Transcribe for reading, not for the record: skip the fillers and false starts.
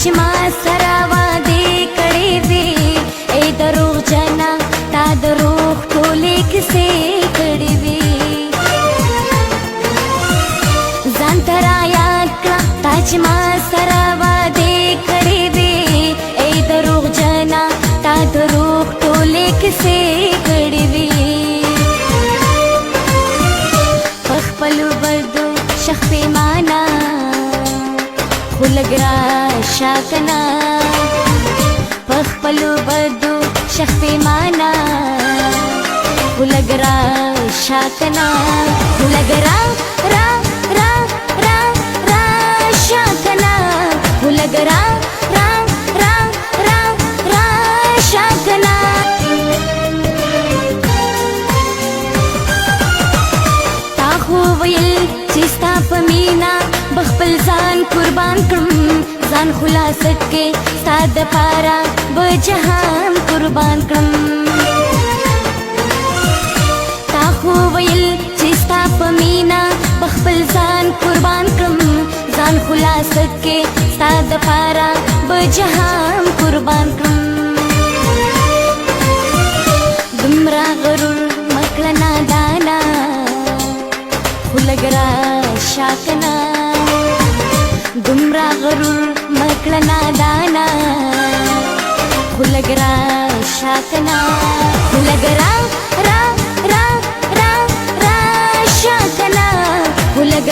چې ما سره وعدې کړې وې ای دروغجنه تا دروغ ټولې کیسې کړې وې ځان ته رایاد کړه تا چې ما سره وعدې کړې وې ای دروغجنه تا دروغ ټولې کیسې کړې وې په خپلو بدو شخ پیمانه خو لږ راشه کنه په خپلو بدو شخ پیمانه خو لږ راشه کنه خو لږ راشه کنه خو لږ راشه کنه تا خو ویل چې ستا په مینا بخپل ځان قربان کړم ځان خلاص کې ستا دپاره به جهان قربان کړم تا خو ویل چې ستا په مینا بخپل ځان قربان کړم ځان خلاص کې ستا دپاره به جهان قربان کړم دومره غرور مه کړه نادانه خو لږ راشه کنه دومره غرور مه کړه نادانه خو لږ راشه کنه خو لږ راشه کنه خو لږ